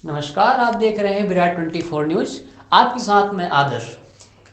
नमस्कार, आप देख रहे हैं विराट 24 न्यूज। आपके साथ में आदर्श।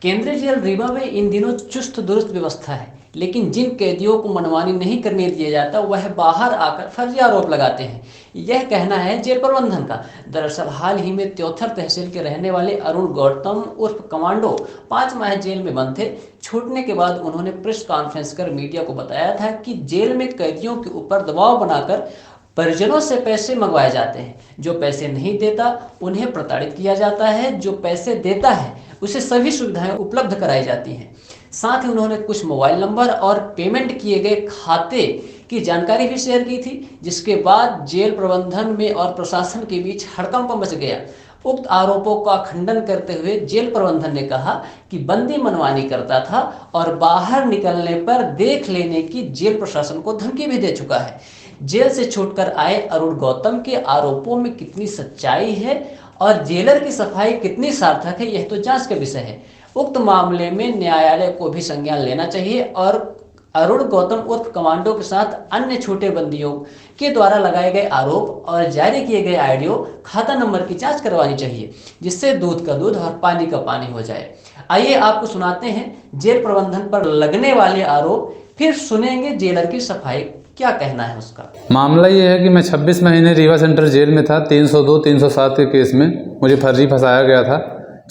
केंद्रीय जेल रीवा में इन दिनों चुस्त दुरुस्त व्यवस्था है, लेकिन जिन कैदियों को मनमानी नहीं करने दिया जाता वह बाहर आकर फर्जी आरोप लगाते हैं। यह कहना है जेल प्रबंधन का। दरअसल हाल ही में त्योथर तहसील के रहने वाले अरुण गौतम उर्फ कमांडो 5 माह जेल में बंद थे। छूटने के बाद उन्होंने प्रेस कॉन्फ्रेंस कर मीडिया को बताया था कि जेल में कैदियों के ऊपर दबाव बनाकर परिजनों से पैसे मंगवाए जाते हैं। जो पैसे नहीं देता उन्हें प्रताड़ित किया जाता है, जो पैसे देता है उसे सभी सुविधाएं उपलब्ध कराई जाती हैं। साथ ही उन्होंने कुछ मोबाइल नंबर और पेमेंट किए गए खाते की जानकारी भी शेयर की थी, जिसके बाद जेल प्रबंधन में और प्रशासन के बीच हड़कंप मच गया। उक्त आरोपों का खंडन करते हुए जेल प्रबंधन ने कहा कि बंदी मनमानी करता था और बाहर निकलने पर देख लेने की जेल प्रशासन को धमकी भी दे चुका है। जेल से छूटकर आए अरुण गौतम के आरोपों में कितनी सच्चाई है और जेलर की सफाई कितनी सार्थक है, यह तो जांच का विषय है। उक्त मामले में न्यायालय को भी संज्ञान लेना चाहिए और अरुण गौतम उर्फ कमांडो के साथ अन्य छोटे बंदियों के द्वारा लगाए गए आरोप और जारी किए गए ऑडियो खाता नंबर की जांच करवानी चाहिए, जिससे दूध का दूध और पानी का पानी हो जाए। आइए आपको सुनाते हैं जेल प्रबंधन पर लगने वाले आरोप, फिर सुनेंगे जेलर की सफाई क्या कहना है उसका। मामला ये है कि मैं 26 महीने रीवा सेंट्रल जेल में था। 302-307 के केस में मुझे फर्जी फंसाया गया था।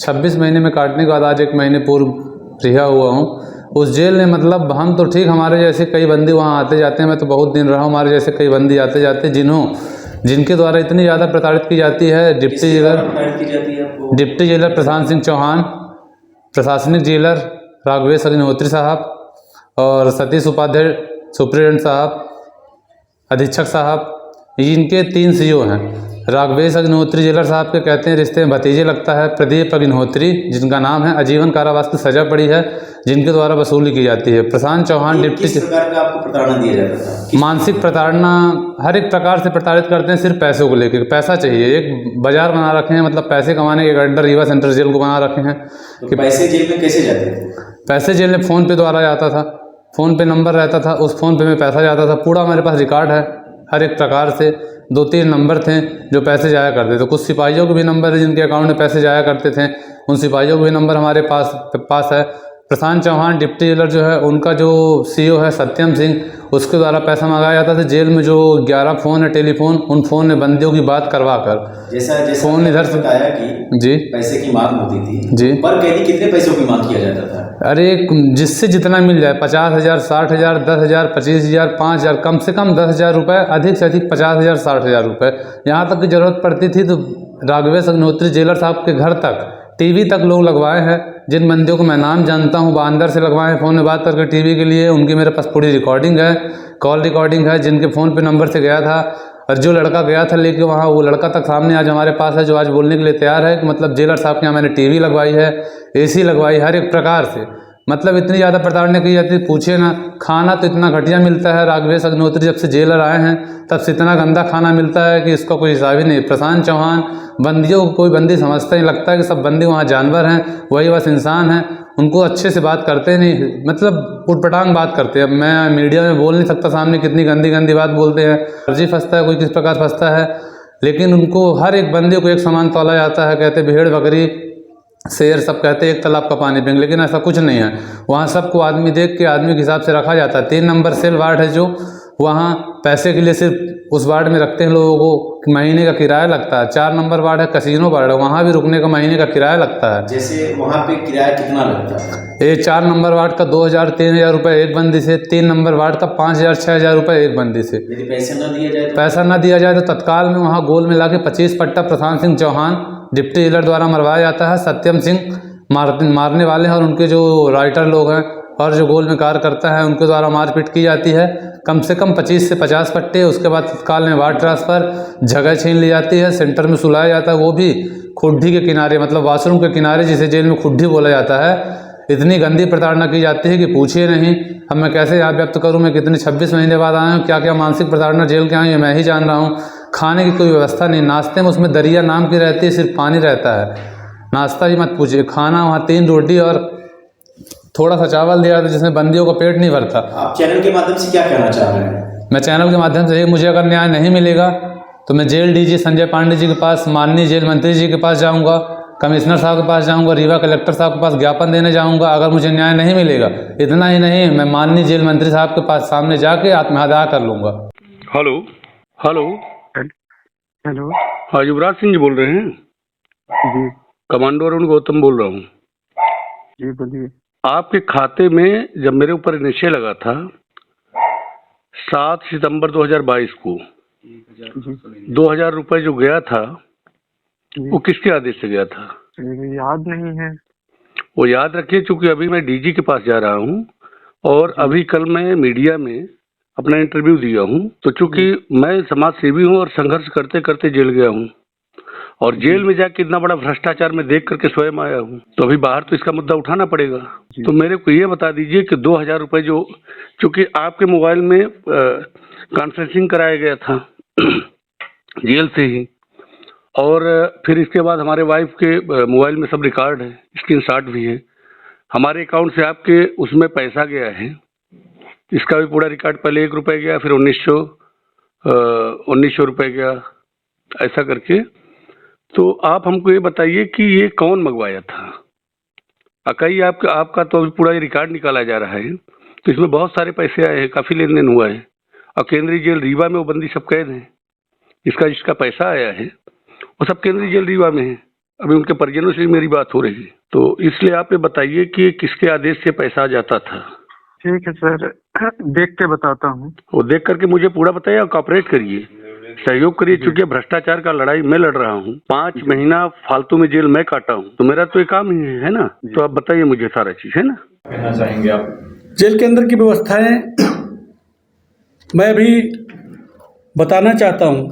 26 महीने में काटने के बाद आज 1 महीने पूर्व रिहा हुआ हूँ। उस जेल ने मतलब हम तो ठीक, हमारे जैसे कई बंदी वहाँ आते जाते हैं। मैं तो बहुत दिन रहा हूँ, हमारे जैसे कई बंदी आते जाते जिनके द्वारा इतनी ज़्यादा प्रताड़ित की जाती है। डिप्टी जेलर प्रशांत सिंह चौहान, प्रशासनिक जेलर राघवेश अग्निहोत्री साहब और सतीश उपाध्याय सुप्रिटेंडेंट साहब, अधीक्षक साहब, इनके 3 सीओ हैं। राघवेश अग्निहोत्री जेलर साहब के कहते हैं रिश्ते में भतीजे लगता है। प्रदीप अग्निहोत्री, जिनका नाम है, आजीवन कारावास की सजा पड़ी है, जिनके द्वारा वसूली की जाती है। प्रशांत चौहान डिप्टी। किस प्रकार का आपको प्रताड़ना दिया जाता था? मानसिक प्रताड़ना, हर एक प्रकार से प्रताड़ित करते हैं। सिर्फ पैसों को लेकर, पैसा चाहिए। एक बाजार बना रखे हैं, मतलब पैसे कमाने के अड्डा रीवा सेंट्रल जेल को बना रखे हैं। तो पैसे जेल में कैसे जाते थे? पैसे जेल में फ़ोन पे द्वारा जाता था। फ़ोन पे नंबर रहता था, उस फ़ोन पे में पैसा जाता था। पूरा मेरे पास रिकॉर्ड है, हर एक प्रकार से। 2-3 नंबर थे जो पैसे जाया करते थे। कुछ सिपाहियों के भी नंबर है जिनके अकाउंट में पैसे जाया करते थे, उन सिपाहियों के भी नंबर हमारे पास है। प्रशांत चौहान डिप्टी जेलर जो है, उनका जो सीओ है सत्यम सिंह, उसके द्वारा पैसा मंगाया जाता था। जेल में जो 11 फ़ोन है टेलीफोन, उन फ़ोन में बंदियों की बात करवा कर जैसा फ़ोन इधर से बताया कि जी पैसे की मांग होती थी जी। पर कैदी कितने पैसों की मांग किया जाता था? अरे जिससे जितना मिल जाए, 50,000, 60,000, 10,000, 25,000, 5,000, कम से कम 10,000 रुपये, अधिक से अधिक 50,000, 60,000 रुपये। यहाँ तक की ज़रूरत पड़ती थी तो राघवेश अग्निहोत्री जेलर साहब के घर तक टीवी तक लोग लगवाए हैं। जिन बंदियों को मैं नाम जानता हूँ, अंदर से लगवाए हैं फ़ोन में बात करके टीवी के लिए। उनकी मेरे पास पूरी रिकॉर्डिंग है, कॉल रिकॉर्डिंग है, जिनके फ़ोन पे नंबर से गया था। और जो लड़का गया था लेके वहाँ, वो लड़का तक सामने आज हमारे पास है, जो आज बोलने के लिए तैयार है कि मतलब जेलर साहब के यहाँ मैंने टीवी लगवाई है, AC लगवाई, हर एक प्रकार से। मतलब इतनी ज़्यादा प्रताड़ना की जाती है, पूछिए ना। खाना तो इतना घटिया मिलता है। राघवेश अग्निहोत्री जब से जेलर आए हैं तब से इतना गंदा खाना मिलता है कि इसका कोई हिसाब ही नहीं। प्रशांत चौहान बंदियों को कोई बंदी समझता ही, लगता है कि सब बंदी वहाँ जानवर हैं, वही बस इंसान हैं। उनको अच्छे से बात करते नहीं, मतलब उटपटांग बात करते हैं। मैं मीडिया में बोल नहीं सकता सामने, कितनी गंदी गंदी बात बोलते हैं। फर्जी फंसता है, कोई किस प्रकार फंसता है, लेकिन उनको हर एक बंदे को एक समान तौला जाता है। कहते भेड़ बकरी शेर सब कहते एक तालाब का पानी पिएंगे, लेकिन ऐसा कुछ नहीं है। वहाँ सबको आदमी देख के आदमी के हिसाब से रखा जाता है। 3 नंबर सेल वार्ड है, जो वहाँ पैसे के लिए सिर्फ उस वार्ड में रखते हैं लोगों को, महीने का किराया लगता है। 4 नंबर वार्ड है, कैसीनो वार्ड है, वहाँ भी रुकने का महीने का किराया लगता है। जैसे वहाँ पे किराया कितना लगता है? ये 4 नंबर वार्ड का 2,000-3,000 रुपये एक बंदी से, 3 नंबर वार्ड का 5,000-6,000 रुपये एक बंदी से। यदि पैसे न दिया जाए तो? पैसा न दिया जाए तो तत्काल में वहाँ गोल मिला के 25 पट्टा प्रशांत सिंह चौहान डिप्टी जेलर द्वारा मरवाया जाता है। सत्यम सिंह मारने वाले हैं और उनके जो राइटर लोग हैं और जो गोल में कार्य करता है, उनके द्वारा मारपीट की जाती है। कम से कम 25 से 50 पट्टे। उसके बाद तत्काल में वार्ड ट्रांसफ़र, जगह छीन ली जाती है, सेंटर में सुलाया जाता है, वो भी खुड्डी के किनारे, मतलब वॉशरूम के किनारे, जिसे जेल में खुड्डी बोला जाता है। इतनी गंदी प्रताड़ना की जाती है कि पूछिए नहीं। अब मैं कैसे यहाँ व्यक्त करूँ, मैं कितने 26 महीने बाद आया हूँ, क्या क्या मानसिक प्रताड़ना जेल के आई है मैं ही जान रहा हूँ। खाने की कोई व्यवस्था नहीं, नाश्ते में उसमें दरिया नाम की रहती है, सिर्फ पानी रहता है। नाश्ता ही मत पूछिए। खाना वहाँ 3 रोटी और थोड़ा सा चावल दिया था, जिसमें बंदियों का पेट नहीं भरता। आप चैनल के माध्यम से क्या कहना चाह रहे हैं? मैं चैनल के माध्यम से, मुझे अगर न्याय नहीं मिलेगा तो मैं जेल डीजी संजय पांडे जी के पास, माननीय जेल मंत्री जी के पास जाऊंगा, कमिश्नर साहब के पास जाऊंगा, रीवा कलेक्टर साहब के पास ज्ञापन देने जाऊंगा। अगर मुझे न्याय नहीं मिलेगा, इतना ही नहीं, मैं माननीय जेल मंत्री साहब के पास सामने जाके आत्महत्या कर लूंगा। Hello hello hello. हाँ, युवराज सिंह जी बोल रहे हैं? जी कमांडो अरुण गौतम बोल रहा हूँ। जी बोलिए। आपके खाते में जब मेरे ऊपर निश्चय लगा था 7 सितंबर 2022 को, 2000 रुपए जो गया था वो किसके आदेश से गया था? मुझे याद नहीं है। वो याद रखिए, क्योंकि अभी मैं डीजी के पास जा रहा हूँ और अभी कल मैं मीडिया में अपना इंटरव्यू दिया हूँ। तो चूंकि मैं समाज सेवी हूँ और संघर्ष करते करते जेल गया हूँ और जेल में जाके इतना बड़ा भ्रष्टाचार में देख करके स्वयं आया हूँ, तो अभी बाहर तो इसका मुद्दा उठाना पड़ेगा। तो मेरे को ये बता दीजिए कि 2000 रुपए जो, चूंकि आपके मोबाइल में कॉन्फ्रेंसिंग कराया गया था जेल से ही, और फिर इसके बाद हमारे वाइफ के मोबाइल में सब रिकॉर्ड है, स्क्रीनशॉट भी है। हमारे अकाउंट से आपके उसमें पैसा गया है, इसका भी पूरा रिकॉर्ड। पहले 1 रुपये गया, फिर 1900 रुपये गया, ऐसा करके। तो आप हमको ये बताइए कि ये कौन मंगवाया था? अकाई आपका तो अभी पूरा ये रिकॉर्ड निकाला जा रहा है, तो इसमें बहुत सारे पैसे आए हैं, काफ़ी लेन देन हुआ है। और केंद्रीय जेल रीवा में वो बंदी सब कैद हैं, जिसका पैसा आया है वो सब केंद्रीय जेल रीवा में है। अभी उनके परिजनों से भी मेरी बात हो रही है, तो इसलिए आप ये बताइए कि किसके आदेश से पैसा जाता था। ठीक है सर, देख के बताता हूँ। वो देख करके मुझे पूरा बताइए और कॉपरेट करिए, सहयोग करिए, क्योंकि भ्रष्टाचार का लड़ाई मैं लड़ रहा हूँ। 5 महीना फालतू में जेल मैं काटा हूँ, तो मेरा तो ये काम ही है ना। तो आप बताइए मुझे सारा चीज, है ना। कहना चाहेंगे आप? जेल के अंदर की व्यवस्थाएं मैं भी बताना चाहता हूं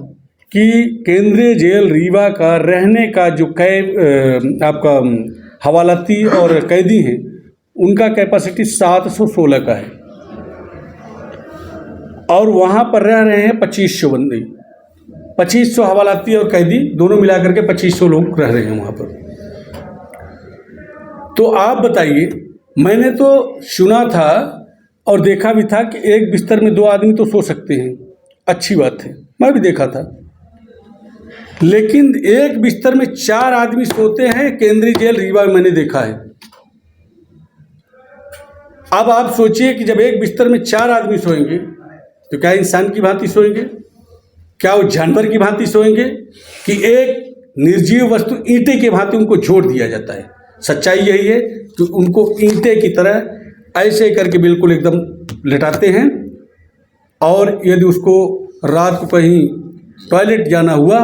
कि केंद्रीय जेल रीवा का रहने का जो आपका हवालाती और कैदी हैं, उनका कैपेसिटी 716 का है और वहाँ पर रह रहे हैं 2500 बंदी। 2500 हवालाती और कैदी दोनों मिलाकर के 2500 लोग रह रहे हैं वहाँ पर। तो आप बताइए, मैंने तो सुना था और देखा भी था कि एक बिस्तर में 2 आदमी तो सो सकते हैं, अच्छी बात है, मैं भी देखा था। लेकिन एक बिस्तर में 4 आदमी सोते हैं केंद्रीय जेल रीवा में, मैंने देखा है। अब आप सोचिए कि जब एक बिस्तर में 4 आदमी सोएंगे तो क्या इंसान की भांति सोएंगे, क्या वो जानवर की भांति सोएंगे, कि एक निर्जीव वस्तु ईंटे की भांति उनको जोड़ दिया जाता है। सच्चाई यही है कि उनको ईंटे की तरह ऐसे करके बिल्कुल एकदम लिटाते हैं, और यदि उसको रात को कहीं टॉयलेट जाना हुआ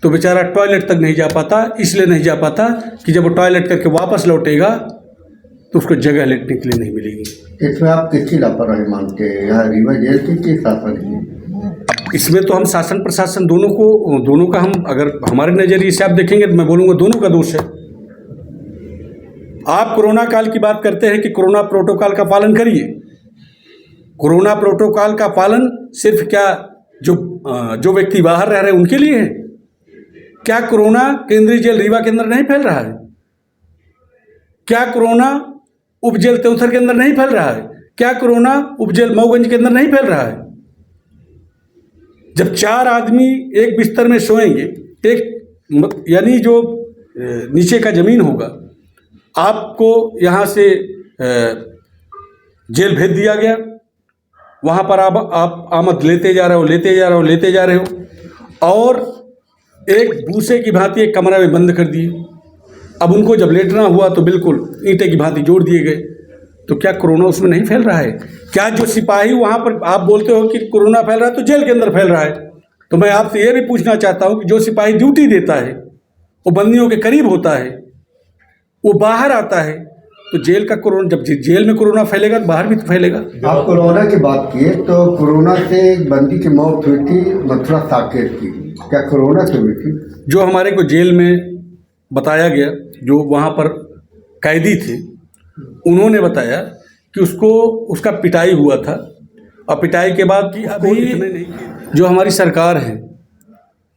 तो बेचारा टॉयलेट तक नहीं जा पाता। इसलिए नहीं जा पाता कि जब वो टॉयलेट करके वापस लौटेगा तो उसको जगह लेटने के लिए नहीं मिलेगी। इसमें आप किसकी लापरवाही मानते हैं, यहाँ रीवा जेल की शासन की? इसमें तो हम शासन प्रशासन दोनों का हम अगर हमारे नज़रिए से आप देखेंगे तो मैं बोलूँगा दोनों का दोष है। आप कोरोना काल की बात करते हैं कि कोरोना प्रोटोकॉल का पालन करिए। कोरोना प्रोटोकॉल का पालन सिर्फ क्या जो व्यक्ति बाहर रह रहे हैं उनके लिए है? क्या कोरोना केंद्रीय जेल रीवा के अंदर नहीं फैल रहा है? क्या कोरोना उपजेल तेउथर के अंदर नहीं फैल रहा है? क्या कोरोना उपजेल मऊगंज के अंदर नहीं फैल रहा है? जब 4 आदमी एक बिस्तर में सोएंगे, एक यानी जो नीचे का जमीन होगा, आपको यहाँ से जेल भेज दिया गया, वहाँ पर आप आमद लेते जा रहे हो और एक भूसे की भांति एक कमरा में बंद कर दिए। अब उनको जब लेटना हुआ तो बिल्कुल ईंटे की भांति जोड़ दिए गए। तो क्या कोरोना उसमें नहीं फैल रहा है? क्या जो सिपाही वहाँ पर आप बोलते हो कि कोरोना फैल रहा है तो जेल के अंदर फैल रहा है? तो मैं आपसे ये भी पूछना चाहता हूँ कि जो सिपाही ड्यूटी देता है, वो बंदियों के करीब होता है, वो बाहर आता है, तो जेल का कोरोना, जब जेल में कोरोना फैलेगा तो बाहर भी तो फैलेगा। आप कोरोना की बात किए तो कोरोना से बंदी की मौत हुई थी मथुरा साकेत की, क्या कोरोना से हुई थी? जो हमारे को जेल में बताया गया, जो वहाँ पर कैदी थे, उन्होंने बताया कि उसका पिटाई हुआ था और पिटाई के बाद कि अभी जो हमारी सरकार है,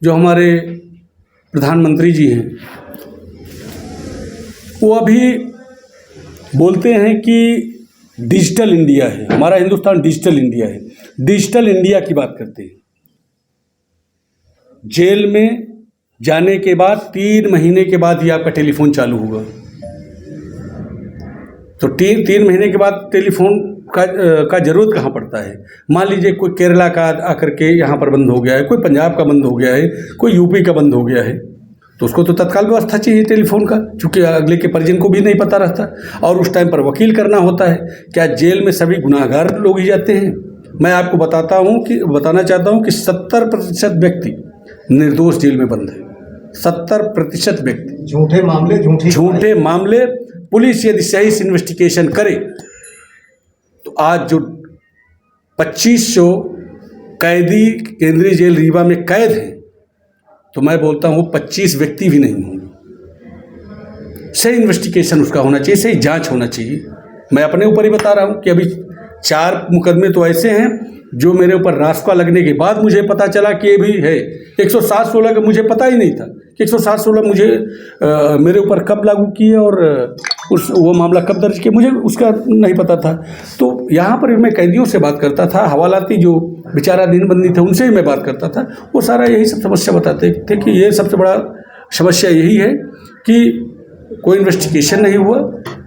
जो हमारे प्रधानमंत्री जी हैं, वो अभी बोलते हैं कि डिजिटल इंडिया है, हमारा हिंदुस्तान डिजिटल इंडिया है, डिजिटल इंडिया की बात करते हैं। जेल में जाने के बाद 3 महीने के बाद ही आपका टेलीफोन चालू होगा। तो 3 महीने के बाद टेलीफोन का ज़रूरत कहाँ पड़ता है। मान लीजिए कोई केरला का आकर के यहाँ पर बंद हो गया है, कोई पंजाब का बंद हो गया है, कोई यूपी का बंद हो गया है, तो उसको तो तत्काल व्यवस्था चाहिए टेलीफोन का, चूँकि अगले के परिजन को भी नहीं पता रहता और उस टाइम पर वकील करना होता है। क्या जेल में सभी गुनाहगार लोग ही जाते हैं? मैं आपको बताना चाहता हूँ कि 70% व्यक्ति निर्दोष जेल में बंद है। 70% व्यक्ति। झूठे मामले पुलिस यदि सही से इन्वेस्टिगेशन करे तो आज जो 2500 कैदी केंद्रीय जेल रीवा में कैद हैं, तो मैं बोलता हूँ 25 व्यक्ति भी नहीं होंगे। सही इन्वेस्टिगेशन उसका होना चाहिए, सही जांच होना चाहिए। मैं अपने ऊपर ही बता रहा हूँ कि अभी 4 मुकदमे तो ऐसे हैं जो मेरे ऊपर रास्ता लगने के बाद मुझे पता चला कि ये भी है। 107-16 का मुझे पता ही नहीं था कि 107-16 मुझे मेरे ऊपर कब लागू किए और वो मामला कब दर्ज किया, मुझे उसका नहीं पता था। तो यहाँ पर मैं कैदियों से बात करता था, हवालाती जो बेचारा दिनबंदी थे उनसे ही मैं बात करता था। वो सारा यही सब समस्या बताते थे कि ये सबसे बड़ा समस्या यही है कि कोई इन्वेस्टिगेशन नहीं हुआ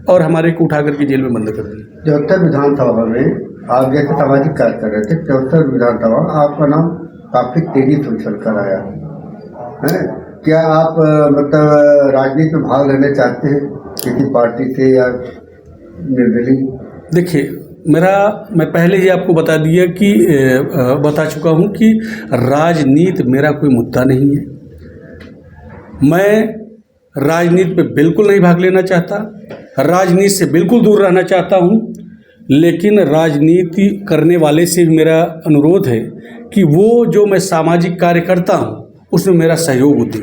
और हमारे को उठा करके जेल में बंद कर दिया। चौहत्तर विधानसभा में आप जैसे सामाजिक कार्य कर रहे थे, 74 विधानसभा आपका नाम काफ़ी तेजी से उछल कर आया है। क्या आप मतलब राजनीति में भाग लेना चाहते हैं किसी पार्टी से या निर्दलीय? देखिए, मैं पहले ही आपको बता चुका हूँ कि राजनीति मेरा कोई मुद्दा नहीं है। मैं राजनीति पे बिल्कुल नहीं भाग लेना चाहता, राजनीति से बिल्कुल दूर रहना चाहता हूँ। लेकिन राजनीति करने वाले से मेरा अनुरोध है कि वो जो मैं सामाजिक कार्य करता हूँ उसमें मेरा सहयोग दे,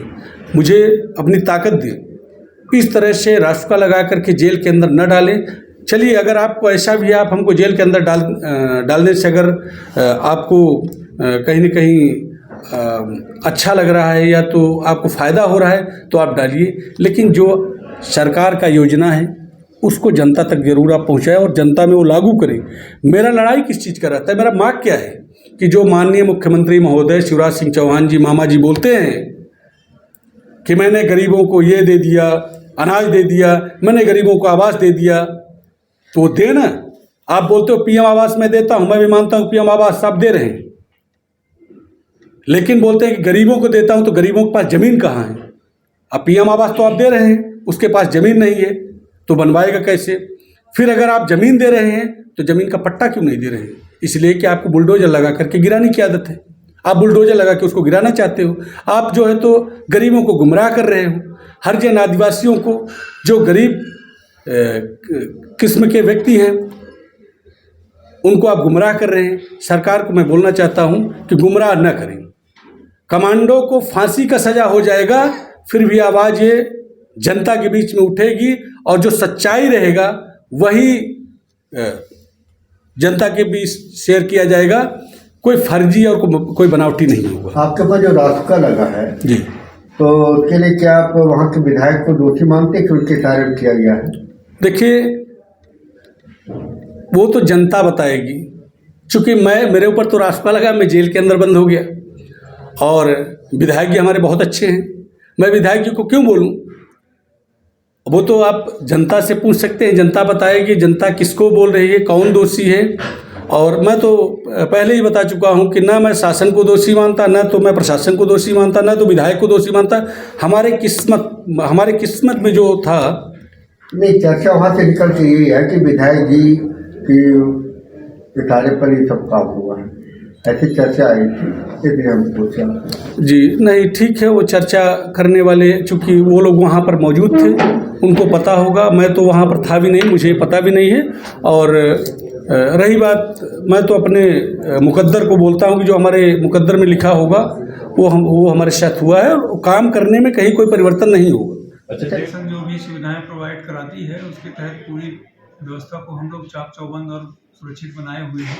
मुझे अपनी ताकत दे। इस तरह से रास्ता लगा करके जेल के अंदर न डालें। चलिए, अगर आपको ऐसा भी है, आप हमको जेल के अंदर डालने से अगर आपको कहीं न कहीं अच्छा लग रहा है या तो आपको फ़ायदा हो रहा है तो आप डालिए, लेकिन जो सरकार का योजना है उसको जनता तक जरूर आप पहुंचाएं और जनता में वो लागू करें। मेरा लड़ाई किस चीज़ का रहता है, मेरा मांग क्या है कि जो माननीय मुख्यमंत्री महोदय शिवराज सिंह चौहान जी मामा जी बोलते हैं कि मैंने गरीबों को ये दे दिया, अनाज दे दिया, मैंने गरीबों को आवास दे दिया, तो वो दे ना। आप बोलते हो पीएम आवास मैं देता हूँ, मैं भी मानता हूँ पीएम आवास आप दे रहे हैं, लेकिन बोलते हैं कि गरीबों को देता हूँ, तो गरीबों के पास ज़मीन कहाँ है? अब पीएम आवास तो आप दे रहे हैं, उसके पास ज़मीन नहीं है तो बनवाएगा कैसे? फिर अगर आप ज़मीन दे रहे हैं तो ज़मीन का पट्टा क्यों नहीं दे रहे हैं? इसलिए कि आपको बुलडोजर लगा करके गिराने की आदत है। आप बुलडोजर लगा के उसको गिराना चाहते हो। आप जो है तो गरीबों को गुमराह कर रहे हो। हरिजन आदिवासियों को, जो गरीब किस्म के व्यक्ति हैं, उनको आप गुमराह कर रहे हैं। सरकार को मैं बोलना चाहता हूं कि गुमराह न करें। कमांडो को फांसी का सजा हो जाएगा, फिर भी आवाज़ ये जनता के बीच में उठेगी और जो सच्चाई रहेगा वही जनता के बीच शेयर किया जाएगा। कोई फर्जी और कोई बनावटी नहीं होगा। आपके पास जो रास्ता लगा है जी, तो उसके लिए क्या आप वहाँ के विधायक को दोषी मानते हैं कि उनके कार्य किया गया है? देखिए, वो तो जनता बताएगी। चूँकि मेरे ऊपर तो रास्ता लगा, मैं जेल के अंदर बंद हो गया और विधायक जी हमारे बहुत अच्छे हैं। मैं विधायक जी को क्यों बोलूँ? वो तो आप जनता से पूछ सकते हैं, जनता बताएगी जनता किसको बोल रही है, कौन दोषी है। और मैं तो पहले ही बता चुका हूं कि ना मैं शासन को दोषी मानता, ना तो मैं प्रशासन को दोषी मानता, ना तो विधायक को दोषी मानता। हमारे किस्मत में जो था। नहीं, चर्चा वहाँ से निकल के यही है कि विधायक जी की इशारे पर ही सब काम हुआ है, ऐसी चर्चा आई थी, इसलिए हम पूछा। जी नहीं, ठीक है, वो चर्चा करने वाले चूँकि वो लोग वहाँ पर मौजूद थे, उनको पता होगा। मैं तो वहाँ पर था भी नहीं, मुझे पता भी नहीं है। और रही बात, मैं तो अपने मुकद्दर को बोलता हूँ कि जो हमारे मुकद्दर में लिखा होगा वो हमारे साथ हुआ है और काम करने में कहीं कोई परिवर्तन नहीं होगा। स्टेशन जो भी सुविधाएं प्रोवाइड कराती है उसके तहत पूरी व्यवस्था को हम लोग चाक चौबंद और सुरक्षित बनाए हुए हैं।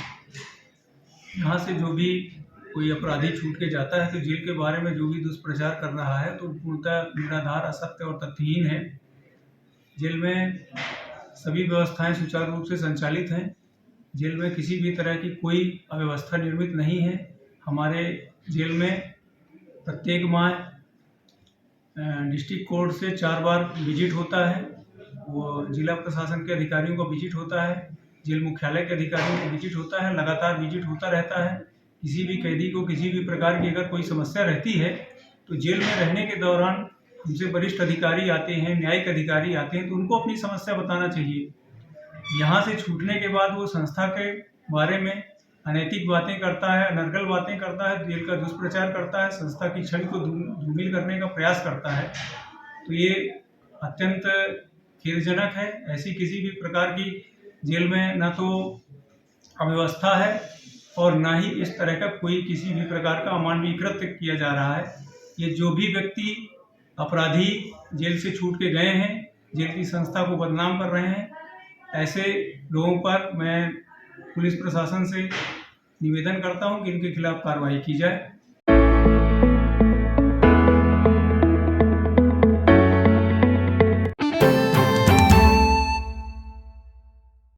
यहाँ से जो भी कोई अपराधी छूट के जाता है तो जेल के बारे में जो भी दुष्प्रचार कर रहा है तो पूर्णतः निराधार, असत्य और तथ्यहीन है। जेल में सभी व्यवस्थाएं सुचारू रूप से संचालित हैं। जेल में किसी भी तरह की कोई अव्यवस्था निर्मित नहीं है। हमारे जेल में प्रत्येक माह डिस्ट्रिक्ट कोर्ट से 4 बार विजिट होता है, वो जिला प्रशासन के अधिकारियों का विजिट होता है, जेल मुख्यालय के अधिकारियों का विजिट होता है, लगातार विजिट होता रहता है। किसी भी कैदी को किसी भी प्रकार की अगर कोई समस्या रहती है तो जेल में रहने के दौरान उनसे वरिष्ठ अधिकारी आते हैं, न्यायिक अधिकारी आते हैं, तो उनको अपनी समस्या बताना चाहिए। यहाँ से छूटने के बाद वो संस्था के बारे में अनैतिक बातें करता है, अनर्गल बातें करता है, जेल का दुष्प्रचार करता है, संस्था की छवि को धूमिल करने का प्रयास करता है, तो ये अत्यंत खेदजनक है। ऐसी किसी भी प्रकार की जेल में ना तो अव्यवस्था है और ना ही इस तरह का कोई किसी भी प्रकार का अमानवीय कृत्य किया जा रहा है। ये जो भी व्यक्ति अपराधी जेल से छूट के गए हैं, जेल की संस्था को बदनाम कर रहे हैं, ऐसे लोगों पर मैं पुलिस प्रशासन से निवेदन करता हूं कि इनके खिलाफ कार्रवाई की जाए।